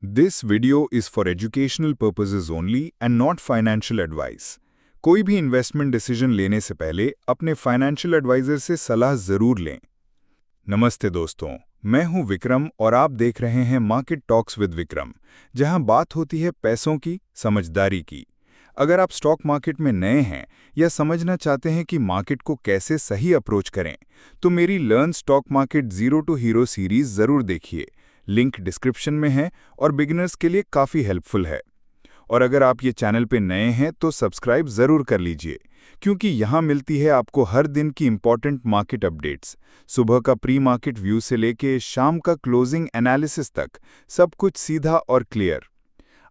This video is for educational purposes only and not financial advice. कोई भी investment decision लेने से पहले अपने फाइनेंशियल एडवाइजर से सलाह जरूर लें। नमस्ते दोस्तों, मैं हूं विक्रम और आप देख रहे हैं मार्केट टॉक्स विद विक्रम, जहां बात होती है पैसों की, समझदारी की। अगर आप स्टॉक मार्केट में नए हैं या समझना चाहते हैं कि मार्केट को कैसे सही अप्रोच करें, तो मेरी learn stock market zero to hero series जरूर देखिए। लिंक डिस्क्रिप्शन में है और बिगिनर्स के लिए काफ़ी हेल्पफुल है। और अगर आप ये चैनल पे नए हैं तो सब्सक्राइब ज़रूर कर लीजिए, क्योंकि यहाँ मिलती है आपको हर दिन की इम्पॉर्टेंट मार्केट अपडेट्स। सुबह का प्री मार्केट व्यू से लेके शाम का क्लोजिंग एनालिसिस तक, सब कुछ सीधा और क्लियर।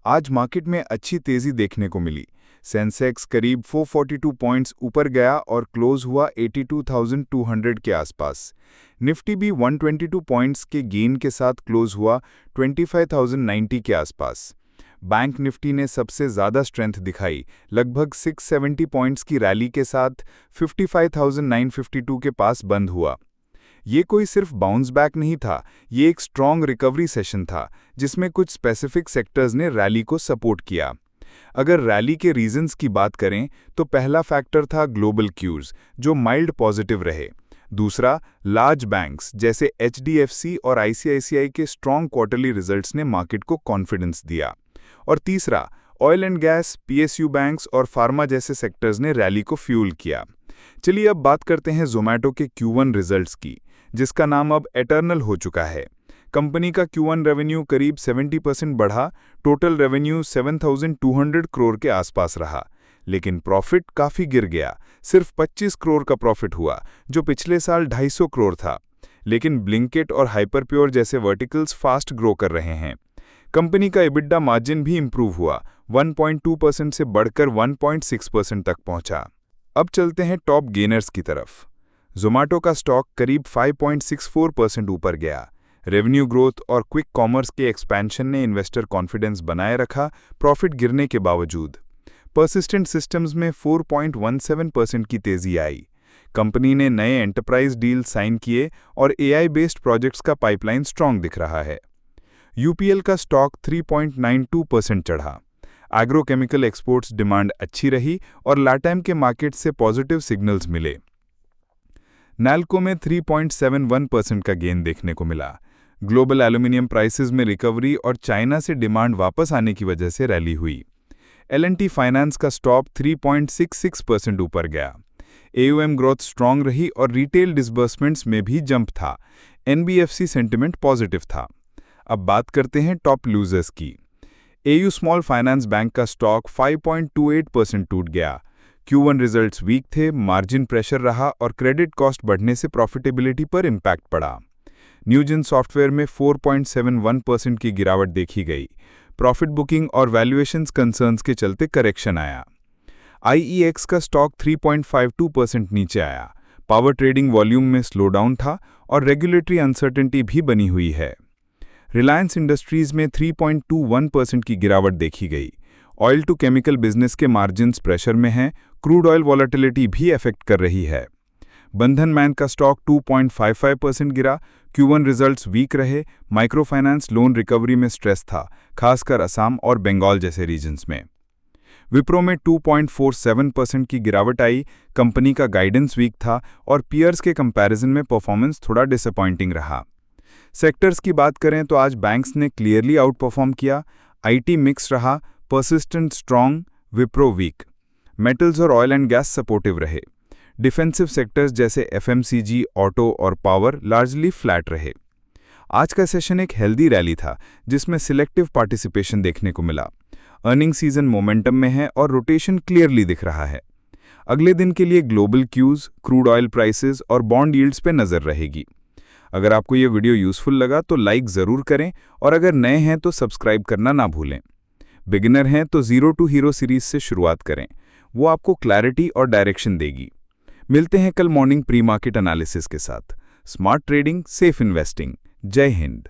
आज मार्केट में अच्छी तेज़ी देखने को मिली। सेंसेक्स करीब 442 पॉइंट्स ऊपर गया और क्लोज हुआ 82,200 के आसपास। निफ्टी भी 122 पॉइंट्स के गेन के साथ क्लोज हुआ 25,090 के आसपास। बैंक निफ्टी ने सबसे ज़्यादा स्ट्रेंथ दिखाई, लगभग 670 पॉइंट्स की रैली के साथ 55,952 के पास बंद हुआ। ये कोई सिर्फ बाउंस बैक नहीं था, ये एक स्ट्रॉन्ग रिकवरी सेशन था, जिसमें कुछ स्पेसिफिक सेक्टर्स ने रैली को सपोर्ट किया। अगर रैली के रीजंस की बात करें तो पहला फैक्टर था ग्लोबल क्यूज, जो माइल्ड पॉजिटिव रहे। दूसरा, लार्ज बैंक्स जैसे HDFC और ICICI के स्ट्रॉन्ग क्वार्टरली रिजल्ट्स ने मार्केट को कॉन्फिडेंस दिया। और तीसरा, oil and gas, PSU banks और फार्मा जैसे सेक्टर्स ने रैली को फ्यूल किया। चलिए अब बात करते हैं जोमैटो के Q1 रिजल्ट्स की, जिसका नाम अब एटर्नल हो चुका है। कंपनी का Q1 रेवेन्यू करीब 70% बढ़ा, टोटल रेवेन्यू 7,200 करोड़ के आसपास रहा। लेकिन प्रॉफिट काफ़ी गिर गया, सिर्फ 25 करोड़ का प्रॉफिट हुआ, जो पिछले साल 250 करोड़ था। लेकिन ब्लिंकिट और हाइपरप्योर जैसे वर्टिकल्स फास्ट ग्रो कर रहे हैं। कंपनी का EBITDA मार्जिन भी इंप्रूव हुआ, 1.2% से बढ़कर 1.6% तक पहुंचा। अब चलते हैं टॉप गेनर्स की तरफ। जोमैटो का स्टॉक करीब 5.64% ऊपर गया। रेवेन्यू ग्रोथ और क्विक कॉमर्स के एक्सपेंशन ने इन्वेस्टर कॉन्फिडेंस बनाए रखा, प्रॉफिट गिरने के बावजूद। पर्सिस्टेंट सिस्टम्स में 4.17% की तेजी आई। कंपनी ने नए एंटरप्राइज डील साइन किए और AI बेस्ड प्रोजेक्ट्स का पाइपलाइन स्ट्रॉन्ग दिख रहा है। UPL का स्टॉक 3.92% चढ़ा। एग्रोकेमिकल एक्सपोर्ट्स डिमांड अच्छी रही और लाटैम के मार्केट से पॉजिटिव सिग्नल्स मिले। नैल्को में 3.71% का गेन देखने को मिला। ग्लोबल एल्यूमिनियम प्राइसेस में रिकवरी और चाइना से डिमांड वापस आने की वजह से रैली हुई। L&T फाइनेंस का स्टॉक 3.66% ऊपर गया। AUM ग्रोथ स्ट्रॉन्ग रही और रिटेल डिसबर्समेंट्स में भी जंप था। NBFC सेंटिमेंट पॉजिटिव था। अब बात करते हैं टॉप लूजर्स की। AU स्मॉल फाइनेंस बैंक का स्टॉक 5.28% टूट गया। Q1 रिजल्ट्स वीक थे, मार्जिन प्रेशर रहा और क्रेडिट कॉस्ट बढ़ने से प्रॉफिटेबिलिटी पर इम्पैक्ट पड़ा। न्यूजेन सॉफ्टवेयर में 4.71% की गिरावट देखी गई। प्रॉफिट बुकिंग और वैल्यूएशंस कंसर्न्स के चलते करेक्शन आया। IEX का स्टॉक 3.52% नीचे आया। पावर ट्रेडिंग वॉल्यूम में स्लोडाउन था और रेगुलेटरी अनसर्टेनिटी भी बनी हुई है। रिलायंस इंडस्ट्रीज में 3.21% की गिरावट देखी गई। ऑयल टू केमिकल बिजनेस के मार्जिन्स प्रेशर में हैं, क्रूड ऑयल वॉलेटिलिटी भी अफेक्ट कर रही है। बंधन बैंक का स्टॉक 2.55% गिरा। Q1 रिजल्ट्स वीक रहे, माइक्रो फाइनेंस लोन रिकवरी में स्ट्रेस था, खासकर असम और बंगाल जैसे रीजन्स में। विप्रो में 2.47% की गिरावट आई। कंपनी का गाइडेंस वीक था और पीयर्स के कंपैरिजन में परफॉर्मेंस थोड़ा डिसअपॉइंटिंग रहा। सेक्टर्स की बात करें तो आज बैंक्स ने क्लियरली आउट परफॉर्म किया। IT मिक्स रहा, persistent strong, Wipro weak. Metals और ऑयल एंड गैस सपोर्टिव रहे। डिफेंसिव सेक्टर्स जैसे FMCG, ऑटो और पावर लार्जली फ्लैट रहे। आज का सेशन एक हेल्दी रैली था, जिसमें सिलेक्टिव पार्टिसिपेशन देखने को मिला। अर्निंग सीजन मोमेंटम में है और रोटेशन क्लियरली दिख रहा है। अगले दिन के लिए global cues, crude oil prices और बॉन्ड यील्ड्स पे नजर रहेगी। अगर आपको ये वीडियो यूजफुल लगा तो लाइक ज़रूर करें और अगर नए हैं तो सब्सक्राइब करना ना भूलें। बिगिनर हैं तो जीरो टू हीरो सीरीज से शुरुआत करें, वो आपको क्लैरिटी और डायरेक्शन देगी। मिलते हैं कल मॉर्निंग प्री मार्केट एनालिसिस के साथ। Smart trading, safe investing. जय हिंद।